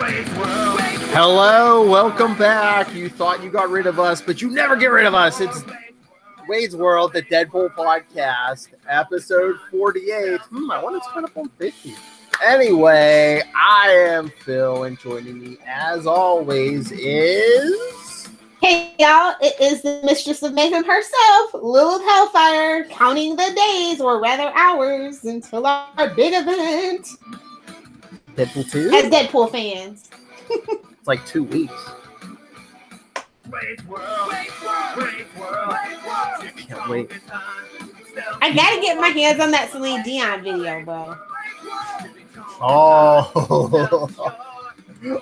Hello, welcome back. You thought you got rid of us, but you never get rid of us. It's Wade's World, the Deadpool podcast, episode 48. I want to turn up on 50. Anyway, I am Phil, and joining me, as always, is... Hey, y'all. It is the mistress of mayhem herself, Lilth Hellfire, counting the days, or rather hours, until our big event. Deadpool 2? As Deadpool fans. It's like 2 weeks. Wade's World. I can't wait. I gotta get my hands on that Celine Dion video, bro. Oh,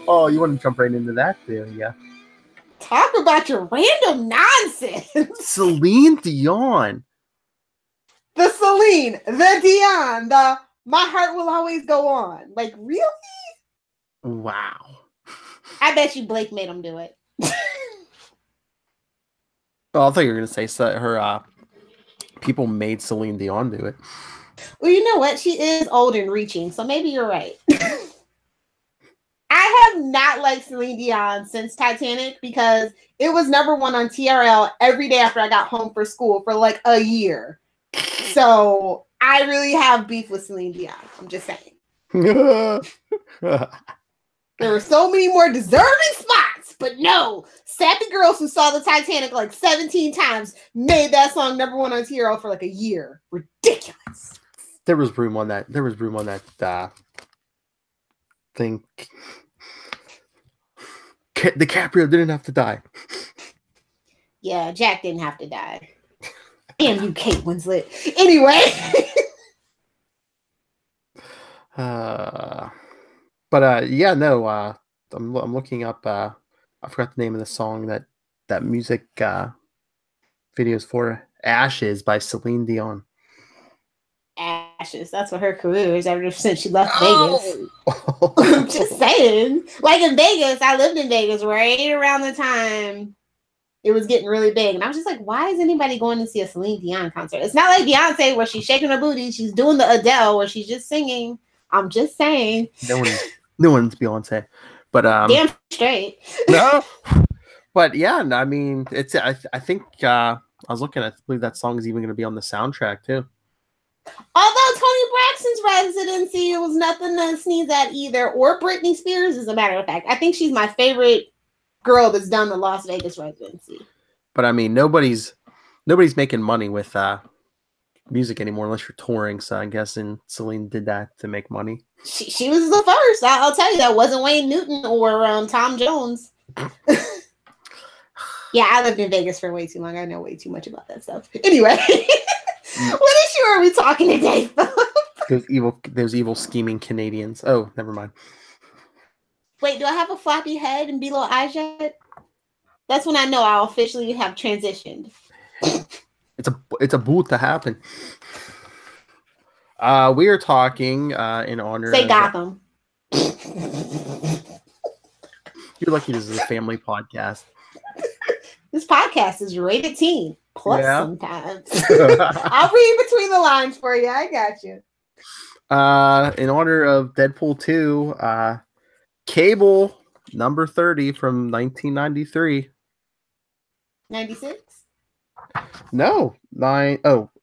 oh, you want to jump right into that, do you? Talk about your random nonsense. Celine Dion. The Celine, the Dion, the My Heart Will Always Go On. Like, really? Wow. I bet you Blake made him do it. Well, I thought you were going to say her people made Celine Dion do it. Well, you know what? She is old and reaching, so maybe you're right. I have not liked Celine Dion since Titanic because it was number one on TRL every day after I got home for school for like a year. So I really have beef with Celine Dion. I'm just saying. There were so many more deserving spots, but no. Sappy girls who saw the Titanic like 17 times made that song number one on TRL for like a year. Ridiculous. There was room on that. There was room on that thing. DiCaprio didn't have to die. Yeah, Jack didn't have to die. Damn you, Kate Winslet. Anyway. Yeah, no. I'm looking up. I forgot the name of the song that music videos for. Ashes by Celine Dion. Ashes. That's what her career is ever since she left Vegas. I'm just saying. Like in Vegas, I lived in Vegas right around the time it was getting really big. And I was just like, why is anybody going to see a Celine Dion concert? It's not like Beyonce where she's shaking her booty. She's doing the Adele where she's just singing. I'm just saying. No one's Beyonce. But damn straight. No. But yeah, I mean, it's I think I was looking, I believe that song is even going to be on the soundtrack too. Although Toni Braxton's residency was nothing to sneeze at either, or Britney Spears, as a matter of fact. I think she's my favorite girl that's done the Las Vegas residency. But I mean, nobody's making money with music anymore unless you're touring. So I'm guessing Celine did that to make money. She was the first. I'll tell you, that wasn't Wayne Newton or Tom Jones. Yeah, I lived in Vegas for way too long. I know way too much about that stuff. Anyway. What issue are we talking today? Those evil scheming Canadians. Oh, never mind. Wait, do I have a floppy head and below eyes yet? That's when I know I'll officially have transitioned. It's a boot to happen. We are talking in honor. Say Gotham. You're lucky this is a family podcast. This podcast is rated teen. Plus, yeah. Sometimes. I'll read between the lines for you. I got you. In honor of Deadpool 2, Cable number 30 from 1993. 96? No,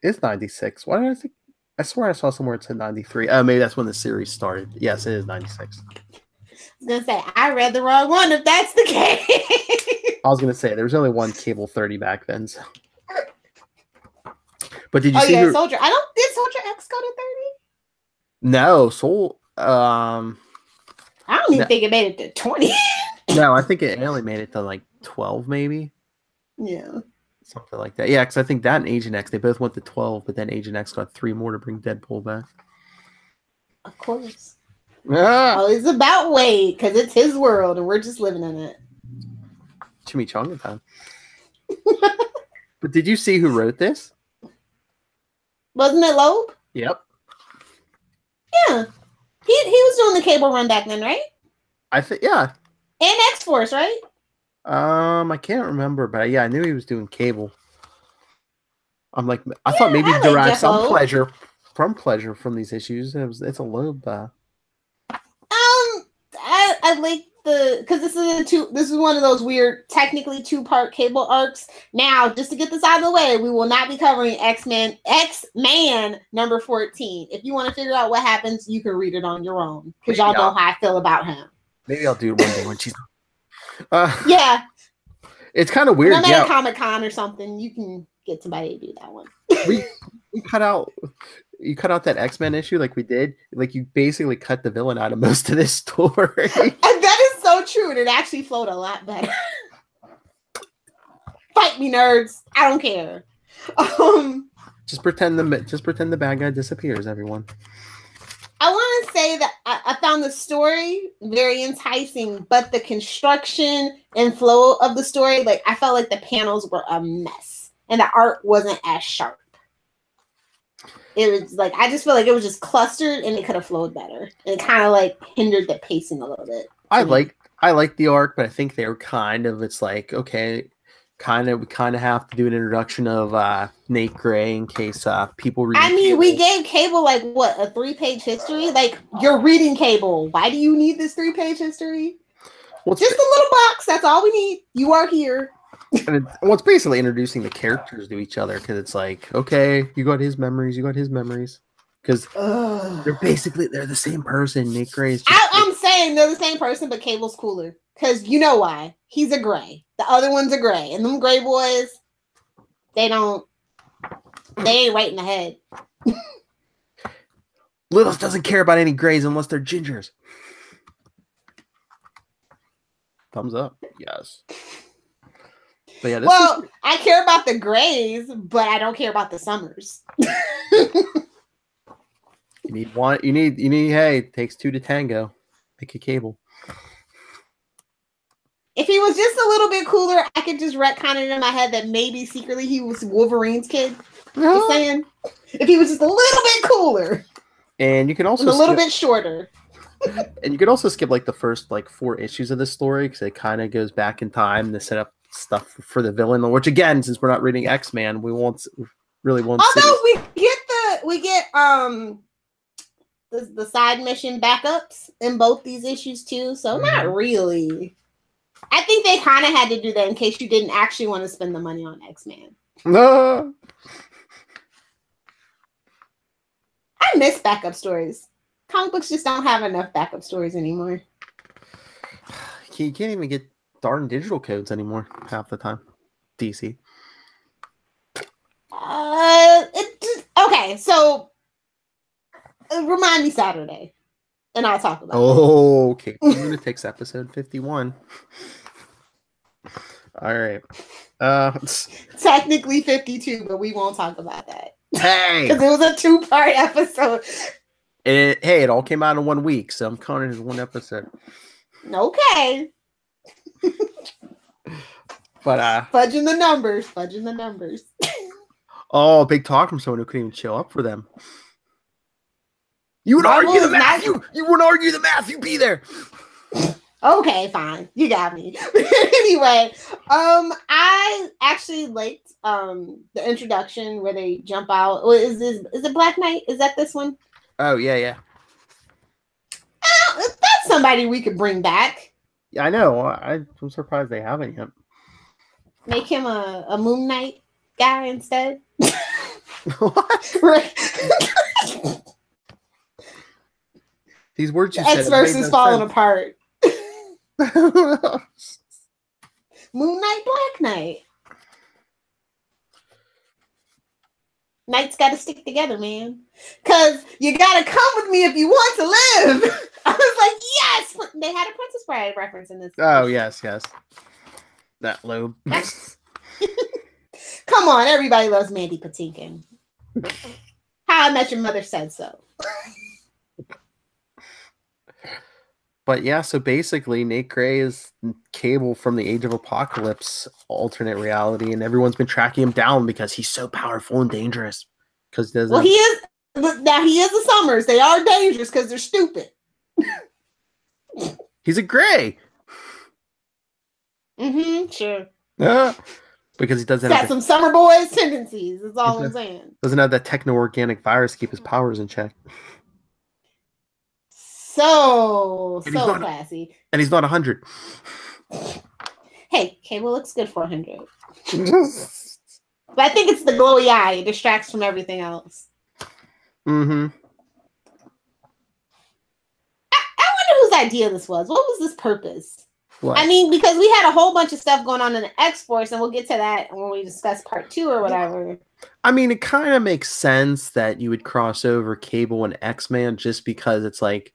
it's 96. Why did I think? I swear I saw somewhere it said 93. Oh, maybe that's when the series started. Yes, it is 96. I was gonna say I read the wrong one. If that's the case, I was gonna say there was only one Cable 30 back then. So. But did you see? Yeah, Soldier. Did Soldier X go to 30? No, I don't even think it made it to 20. No, I think it only made it to like 12, maybe. Yeah. Something like that. Yeah, because I think that and Agent X, they both went to 12, but then Agent X got 3 more to bring Deadpool back. Of course. Yeah. Oh, it's about Wade, because it's his world, and we're just living in it. Chimichanga time. But did you see who wrote this? Wasn't it Loeb? Yep. Yeah. He was doing the Cable run back then, right? I think, yeah. And X-Force, right? I can't remember, but yeah, I knew he was doing Cable. I'm like, I thought maybe he derived some pleasure from these issues. It's a Loeb. I like this is one of those weird, technically 2-part Cable arcs. Now, just to get this out of the way, we will not be covering X-Man number 14. If you want to figure out what happens, you can read it on your own because y'all know how I feel about him. Maybe I'll do it one day when she's. Yeah, it's kind of weird. When I'm at Comic-Con or something, you can get somebody to do that one. we cut out. You cut out that X-Men issue like we did. Like you basically cut the villain out of most of this story. And that is so true. And it actually flowed a lot better. Fight me, nerds. I don't care. Just pretend the bad guy disappears, everyone. I want to say that I found the story very enticing, but the construction and flow of the story, like I felt like the panels were a mess and the art wasn't as sharp. It was like I just feel like it was just clustered and it could have flowed better. And it kind of like hindered the pacing a little bit. I like the arc, but I think they were it's like, okay, we kind of have to do an introduction of Nate Gray in case people read. I mean, we gave Cable like what, a 3-page history? Like you're reading Cable. Why do you need this 3-page history? Just a little box. That's all we need. You are here. And it's basically introducing the characters to each other because it's like, okay, you got his memories, because they're the same person. Nick Gray is I'm saying they're the same person, but Cable's cooler because you know why? He's a gray. The other one's a gray, and them gray boys, they ain't right in the head. Lilith doesn't care about any grays unless they're gingers. Thumbs up, yes. But yeah, I care about the grays, but I don't care about the summers. You need one. You need. Hey, it takes 2 to tango. Make a Cable. If he was just a little bit cooler, I could just retcon it in my head that maybe secretly he was Wolverine's kid. Just saying. If he was just a little bit cooler, and you can also a little bit shorter. And you could also skip like the first 4 issues of the story because it kind of goes back in time to set up stuff for the villain, which again, since we're not reading X-Man, we won't. Although we get the side mission backups in both these issues too, so not really. I think they kind of had to do that in case you didn't actually want to spend the money on X-Man. No. I miss backup stories. Comic books just don't have enough backup stories anymore. You can't even get darn digital codes anymore half the time. DC. Okay, so remind me Saturday, and I'll talk about it. Okay, Lunatics episode 51. All right. Technically 52, but we won't talk about that. Hey, because it was a 2-part episode. It all came out in 1 week, so I'm counting it as 1 episode. Okay. But fudging the numbers. Oh, big talk from someone who couldn't even show up for them. You would argue the math. You would argue the math. You'd be there. Okay, fine. You got me. Anyway, I actually liked the introduction where they jump out. Is it Black Knight? Is that this one? Oh yeah. That's somebody we could bring back. Yeah, I know. I'm surprised they haven't yet. Make him a Moon Knight guy instead. What? These words you said. X-Verse is falling apart. Moon Knight, Black Knight. Knights got to stick together, man. Because you got to come with me if you want to live. I was like, yes. They had a Princess Bride reference in this. Oh, yes. That lobe. Come on, everybody loves Mandy Patinkin. How I Met Your Mother said so. But yeah, so basically, Nate Gray is Cable from the Age of Apocalypse alternate reality, and everyone's been tracking him down because he's so powerful and dangerous. He is the Summers. They are dangerous because they're stupid. He's a Gray. Sure. Because he doesn't have some Summer Boys tendencies. That's all I'm saying. Doesn't have that techno-organic virus to keep his powers in check. so classy. And he's not 100. Hey, Cable looks good for 100. But I think it's the glowy eye. It distracts from everything else. Mm-hmm. I wonder whose idea this was. What was this purpose? What? I mean, because we had a whole bunch of stuff going on in the X-Force, and we'll get to that when we discuss part 2 or whatever. I mean, it kind of makes sense that you would cross over Cable and X-Man just because it's like,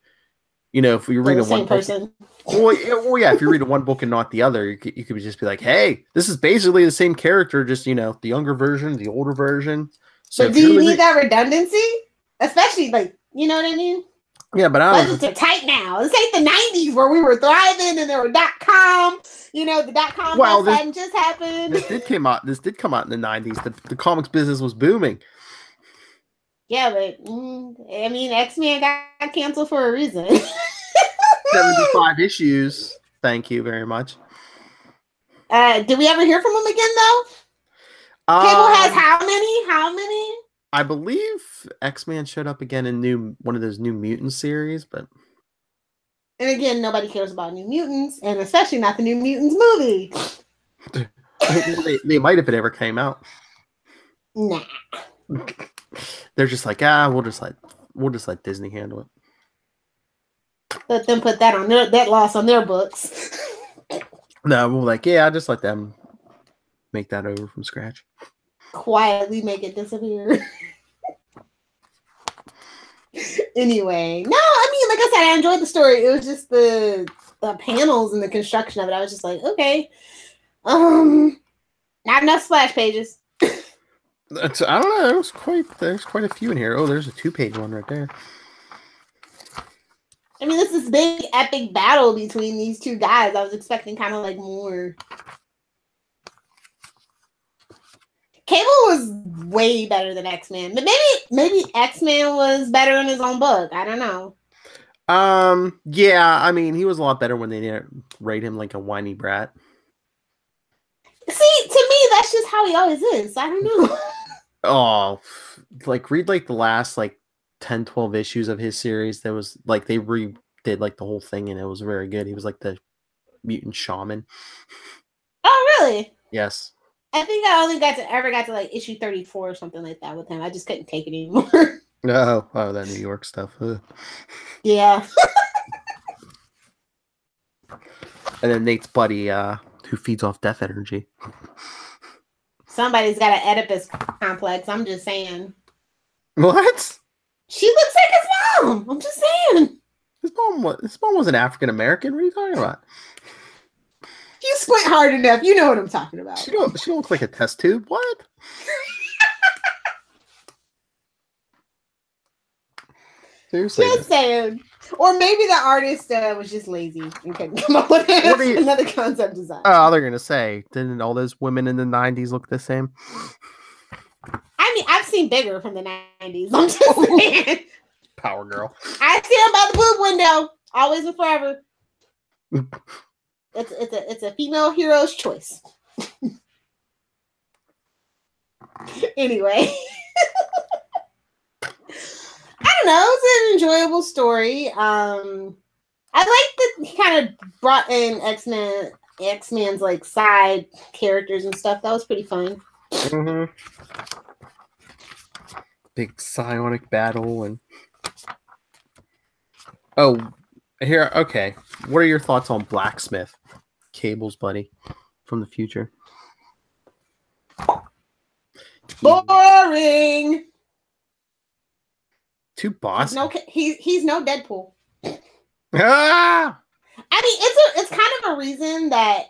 you know, if we read one person. Well, yeah, if you read one book and not the other, you could just be like, hey, this is basically the same character, just, you know, the younger version, the older version. So but do you need that redundancy? Especially, like, you know what I mean? Yeah, but budgets are tight now. This ain't the 90s where we were thriving and there were .com. You know, the .com hadn't just happened. This did come out in the 90s. The comics business was booming. Yeah, but I mean, X-Men got canceled for a reason. 75 issues. Thank you very much. Did we ever hear from him again, though? Cable has how many? I believe X-Man showed up again in one of those New Mutants series, but... And again, nobody cares about New Mutants, and especially not the New Mutants movie. they might if it ever came out. Nah. They're just like, we'll just let Disney handle it. Let them put that loss on their books. No, we're like, I just let them make that over from scratch. Quietly make it disappear. Anyway, no, I mean, like I said, I enjoyed the story. It was just the panels and the construction of it. I was just like, okay, not enough splash pages. I don't know. There's quite a few in here. Oh, there's a 2-page one right there. I mean, this is big epic battle between these two guys. I was expecting kind of like more. Cable was way better than X-Men, but maybe X-Men was better in his own book. I don't know. Yeah, I mean, he was a lot better when they didn't rate him like a whiny brat. See, to me, that's just how he always is. I don't know. Oh, like read like the last like 10, 12 issues of his series. That was like they redid like the whole thing, and it was very good. He was like the mutant shaman. Oh, really? Yes. I think I only ever got to like issue 34 or something like that with him. I just couldn't take it anymore. Oh, that New York stuff. Ugh. Yeah. And then Nate's buddy, who feeds off death energy. Somebody's got an Oedipus complex. I'm just saying. What? She looks like his mom. I'm just saying. His mom wasn't African American. What are you talking about? You squint hard enough. You know what I'm talking about. She don't look like a test tube. What? Seriously. Just saying. Or maybe the artist was just lazy and couldn't come up with another concept design. Oh, they're gonna say, didn't all those women in the 90s look the same? I mean, I've seen bigger from the 90s. I'm just saying. Power girl. I see them by the boob window, always and forever. It's a female hero's choice. Anyway. I don't know. It's an enjoyable story. I like that he kind of brought in X-Men's like side characters and stuff. That was pretty fun. Mm-hmm. Big psionic battle and here. Okay, what are your thoughts on Blacksmith, Cable's buddy from the future? Boring. Too bossy. He's no Deadpool. Ah! I mean, it's kind of a reason that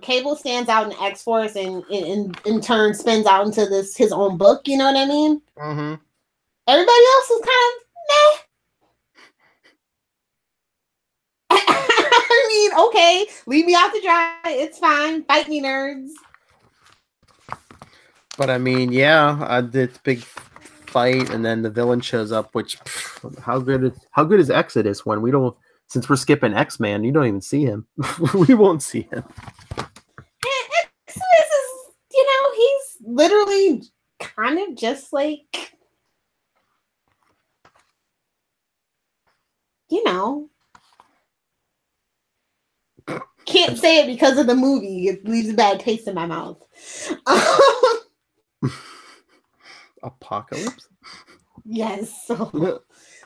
Cable stands out in X-Force and in turn spins out into his own book. You know what I mean? Mm-hmm. Everybody else is kind of meh. I mean, okay, leave me out to dry. It's fine. Fight me, nerds. But I mean, yeah, this big fight, and then the villain shows up. Which, how good is Exodus when we don't? Since we're skipping X-Man, you don't even see him. We won't see him. Exodus is, he's literally kind of just like, can't say it because of the movie. It leaves a bad taste in my mouth. Apocalypse? Yes. So,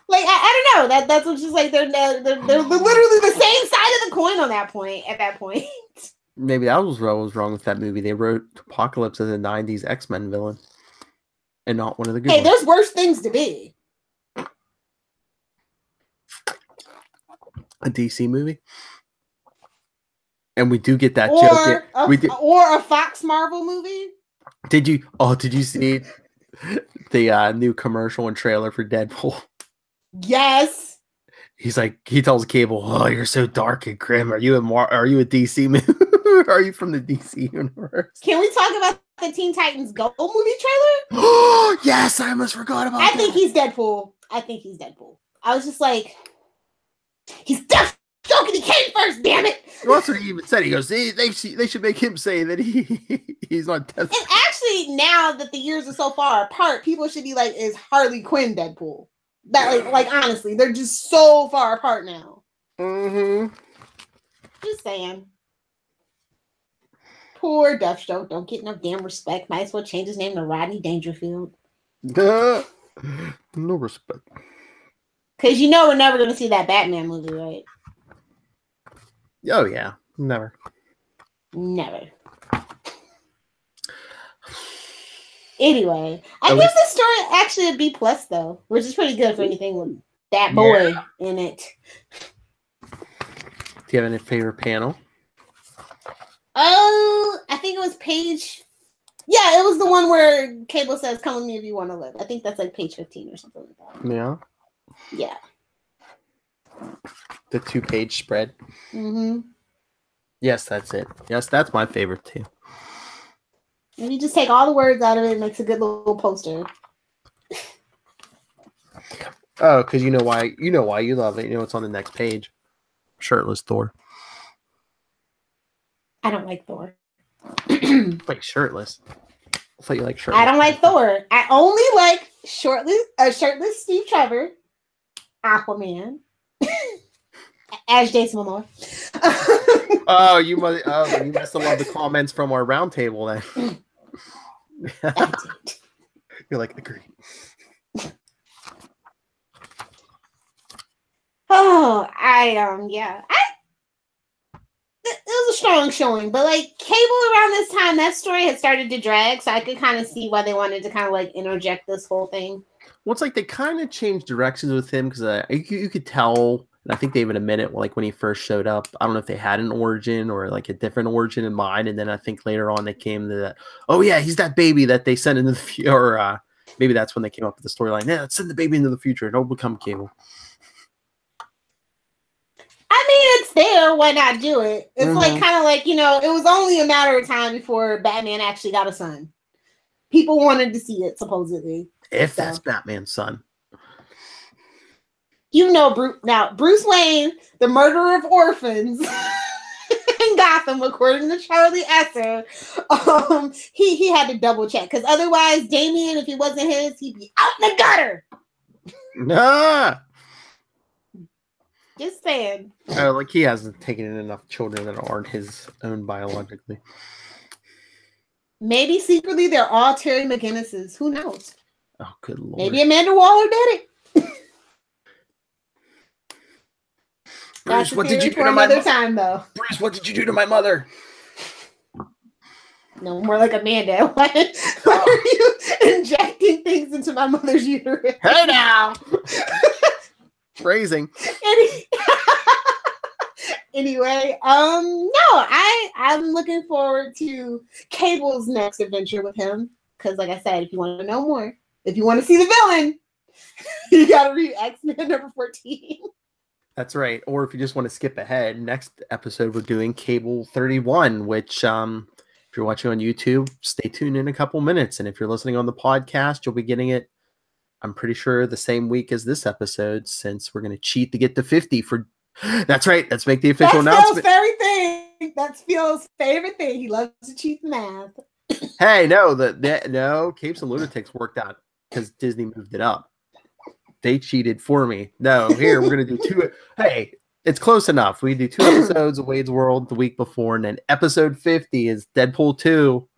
like I don't know. That's what's just like they're literally the same side of the coin on that point. At that point, maybe that was what was wrong with that movie. They wrote Apocalypse as a '90s X-Men villain, and not one of the good ones. There's worse things to be. A DC movie, and we do get that joke. Or a Fox Marvel movie. Did you see the new commercial and trailer for Deadpool? Yes. He's like, he tells Cable, "Oh, you're so dark and grim. Are you a DC movie? Are you from the DC universe?" Can we talk about the Teen Titans Go movie trailer? Oh yes, I almost forgot about that. I think he's Deadpool. I was just like, he's Deathstroke and he came first, damn it. Well, that's what he even said. He goes, they should make him say that he's on Deathstroke. And actually, now that the years are so far apart, people should be like, is Harley Quinn Deadpool? That like honestly, they're just so far apart now. Mm-hmm. Just saying. Poor Deathstroke don't get no damn respect. Might as well change his name to Rodney Dangerfield. No respect. Because you know we're never going to see that Batman movie, right? Oh, yeah. Never. Anyway, I give the story actually a B+, though, which is pretty good for anything with that boy in it. Do you have any favorite panel? Oh, I think it was page... Yeah, it was the one where Cable says, "Come with me if you want to live." I think that's like page 15 or something like that. Yeah. Yeah. The 2-page spread. Mm-hmm. Yes, that's it. Yes, that's my favorite too. And you just take all the words out of it, it makes a good little poster. Oh, because you know why you love it. You know what's on the next page. Shirtless Thor. I don't like Thor. Wait, shirtless. I thought you like shirtless. I don't like Thor. I only like shirtless Steve Trevor, Aquaman, as Jason Momoa. Oh, you must have loved the comments from our round table then. I did. You're like, agree. Oh, it was a strong showing, but like Cable around this time, that story had started to drag, so I could kind of see why they wanted to kind of like interject this whole thing. Well, it's like they kind of changed directions with him because you could tell, and I think they even admit it, like when he first showed up. I don't know if they had an origin or like a different origin in mind, and then I think later on they came to that. Oh yeah, he's that baby that they sent into the future. Or maybe that's when they came up with the storyline. Yeah, let's send the baby into the future. Don't become Cable. I mean, it's there. Why not do it? It's like kind of like, it was only a matter of time before Batman actually got a son. People wanted to see it, supposedly. If that's Batman's son. Bruce Wayne, the murderer of orphans in Gotham, according to Charlie Esser, he had to double check. Because otherwise, Damian, if he wasn't his, he'd be out in the gutter. Nah. Just saying. Like he hasn't taken in enough children that aren't his own biologically. Maybe secretly they're all Terry McGinnis's. Who knows? Oh, good lord. Maybe Amanda Waller did it. Bruce, what did you do to my mother? Bruce, what did you do to my mother? No, more like Amanda. Why are you injecting things into my mother's uterus? Hey now. Phrasing. Anyway, no, I'm looking forward to Cable's next adventure with him. Because like I said, if you want to know more, if you want to see the villain, you gotta read X-Men number 14. That's right. Or if you just want to skip ahead, next episode we're doing Cable 31, which if you're watching on YouTube, stay tuned in a couple minutes. And if you're listening on the podcast, you'll be getting it, I'm pretty sure, the same week as this episode, since we're going to cheat to get to 50 for... That's right. Let's make the official announcement. That's Phil's favorite thing. He loves to cheat math. Hey, no, Capes and Lunatics worked out because Disney moved it up. They cheated for me. No, here, we're going to do two. Hey, It's close enough. We do 2 episodes of Wade's World the week before, and then episode 50 is Deadpool 2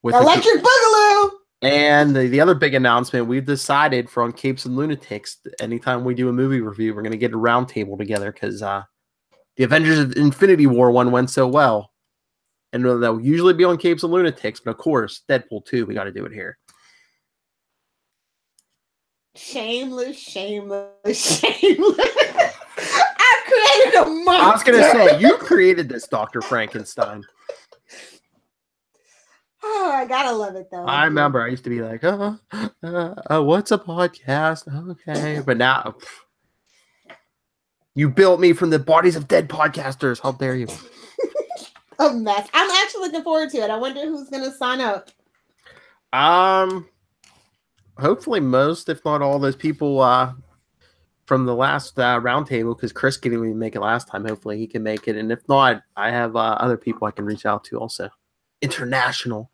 with Electric Boogaloo. And the other big announcement, we've decided for on Capes and Lunatics, anytime we do a movie review, we're going to get a round table together because the Avengers of Infinity War one went so well. And they'll usually be on Capes and Lunatics, but of course, Deadpool 2, we got to do it here. Shameless. I've created a monster. I was going to say, you created this, Dr. Frankenstein. Oh, I gotta love it though. I remember I used to be like, what's a podcast? Okay. But now, you built me from the bodies of dead podcasters. How dare you? A mess. I'm actually looking forward to it. I wonder who's going to sign up. Hopefully most, if not all, those people from the last roundtable, because Chris couldn't even make it last time. Hopefully he can make it, and if not, I have other people I can reach out to also. International.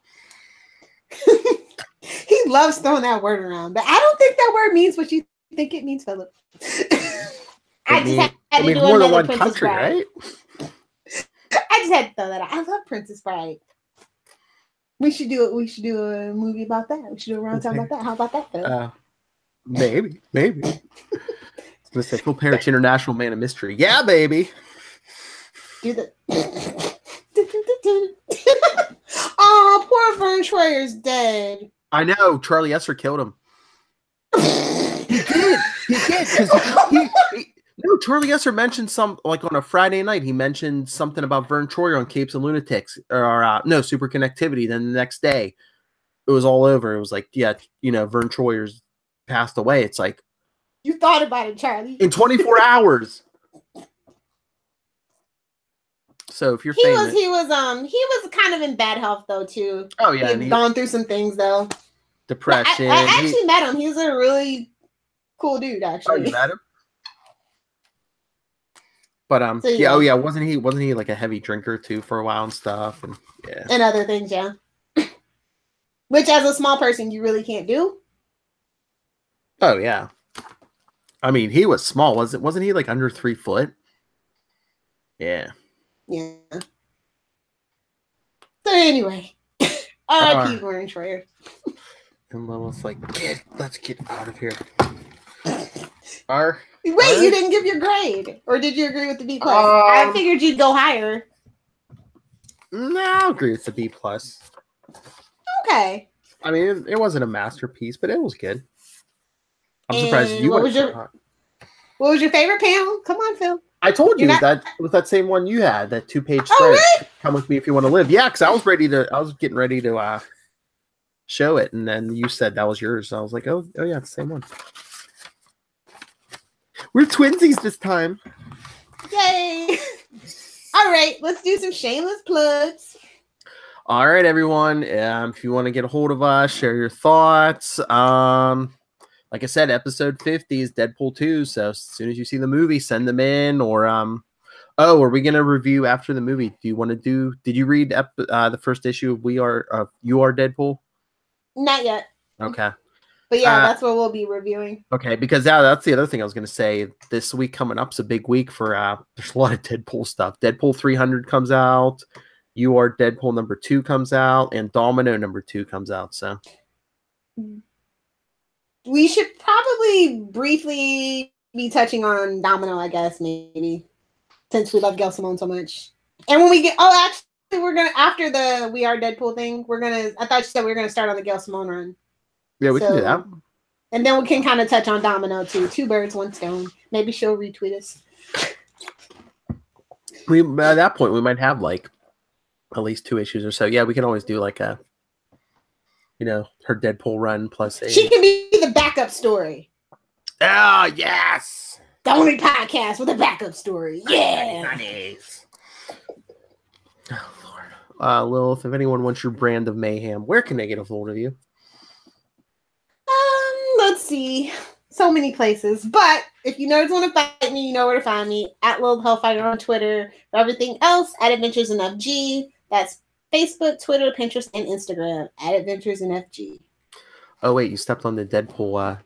He loves throwing that word around, but I don't think that word means what you think it means, Philip. I just had to do more than another one Princess country, Bride. right? I just had to throw that out. I love Princess Bride. We should do it. We should do a movie about that. We should do a roundtable about that. How about that, Phil? Maybe. I was gonna say Phil Perich, International Man of Mystery. Yeah, baby. Do the. Oh, poor Vern Troyer's dead. I know. Charlie Esser killed him. He did. Because no, Charlie Esser mentioned like on a Friday night, he mentioned something about Vern Troyer on Capes and Lunatics, or Super Connectivity. Then the next day, it was all over. It was like, yeah, Vern Troyer's passed away. It's like, you thought about it, Charlie. In 24 hours. So if you're famous, he was kind of in bad health though too. Oh yeah, he'd gone through some things though. Depression. I actually met him. He was a really cool dude, actually. Oh, you met him? But so, yeah. Oh yeah, wasn't he like a heavy drinker too for a while and stuff, and yeah, and other things, yeah. Which, as a small person, you really can't do. Oh yeah, I mean, he was small, wasn't he? Like under 3 foot. Yeah. Yeah. So anyway, R.I.P. Vern Troyer. And Lilith's like, let's get out of here. Wait, you didn't give your grade, or did you agree with the B+? I figured you'd go higher. No, I'll agree with the B+. Okay. I mean, it wasn't a masterpiece, but it was good. I'm surprised you went so high. What was your favorite panel? Come on, Phil. I told you that was that same one you had, that 2-page spread. Really? Come with me if you want to live. Yeah, because I was getting ready to show it, and then you said that was yours. So I was like, oh yeah, it's the same one. We're twinsies this time. Yay! All right, let's do some shameless plugs. All right, everyone. If you want to get a hold of us, share your thoughts. Like I said, episode 50 is Deadpool 2. So as soon as you see the movie, send them in. Or are we gonna review after the movie? Do you want to do? Did you read the first issue of You Are Deadpool? Not yet. Okay. But yeah, that's what we'll be reviewing. Okay, because that's the other thing I was going to say. This week coming up is a big week for, there's a lot of Deadpool stuff. Deadpool 300 comes out. You Are Deadpool number 2 comes out. And Domino number 2 comes out. So we should probably briefly be touching on Domino, I guess, maybe. Since we love Gail Simone so much. And when we get, actually, we're going to, after the We Are Deadpool thing, I thought you said we were going to start on the Gail Simone run. Yeah, we can do that. And then we can kind of touch on Domino too. 2 birds, 1 stone. Maybe she'll retweet us. At that point, we might have like at least 2 issues or so. Yeah, we can always do like a, her Deadpool run plus a. She can be the backup story. Oh, yes. The only podcast with a backup story. Yeah. Nice. Oh, Lord. Lilith, if anyone wants your brand of mayhem, where can they get a hold of you? Let's see. So many places. But if you nerds want to fight me, you know where to find me. At Lilth Hellfire on Twitter. For everything else, at Adventures in FG. That's Facebook, Twitter, Pinterest, and Instagram. At Adventures in FG. Oh, wait, you stepped on the Deadpool.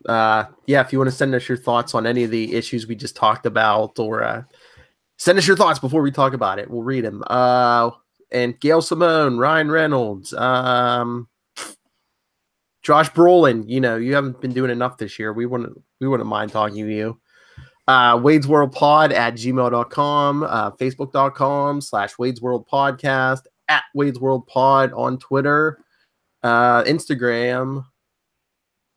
Yeah, if you want to send us your thoughts on any of the issues we just talked about, or send us your thoughts before we talk about it. We'll read them. And Gail Simone, Ryan Reynolds, Josh Brolin. You know, you haven't been doing enough this year. We wouldn't mind talking to you. Wade's World Pod at gmail.com, Facebook.com/Wade's World Podcast, at Wade's World Pod on Twitter, Instagram,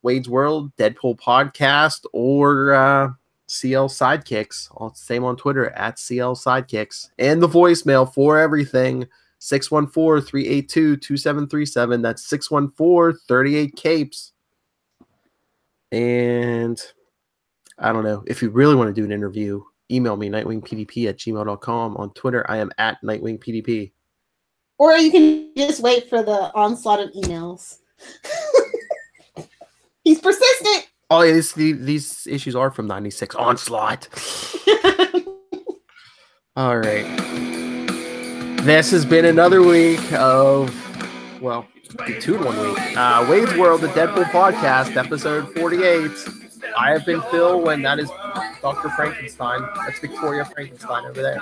Wade's World, Deadpool Podcast, or CL Sidekicks. Same on Twitter at CL Sidekicks. And the voicemail for everything, 614-382-2737. That's 614-38-CAPES. And I don't know. If you really want to do an interview, email me, nightwingpdp@gmail.com. On Twitter, I am at nightwingpdp. Or you can just wait for the onslaught of emails. He's persistent. Oh, yeah, these issues are from 96. Onslaught. All right. This has been another week of, well, 2 in 1 week. Wade's World, the Deadpool Podcast, episode 48. I have been Phil, and that is Dr. Frankenstein. That's Victoria Frankenstein over there.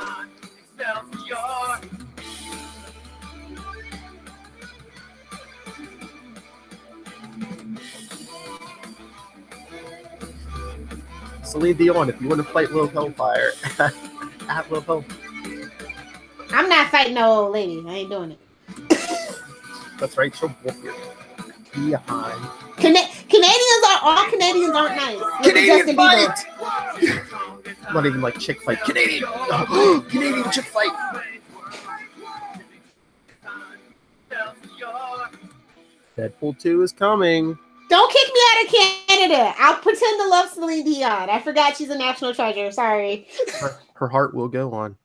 Celine Dion, if you want to fight Lilth Hellfire, at Lilth Hellfire. I'm not fighting no old lady. I ain't doing it. That's right. She'll whoop you behind. All Canadians aren't nice. Canadian fight! Not even like chick fight. Canadian chick fight. Deadpool 2 is coming. Don't kick me out of Canada. I'll pretend to love Celine Dion. I forgot she's a national treasure. Sorry. Her heart will go on.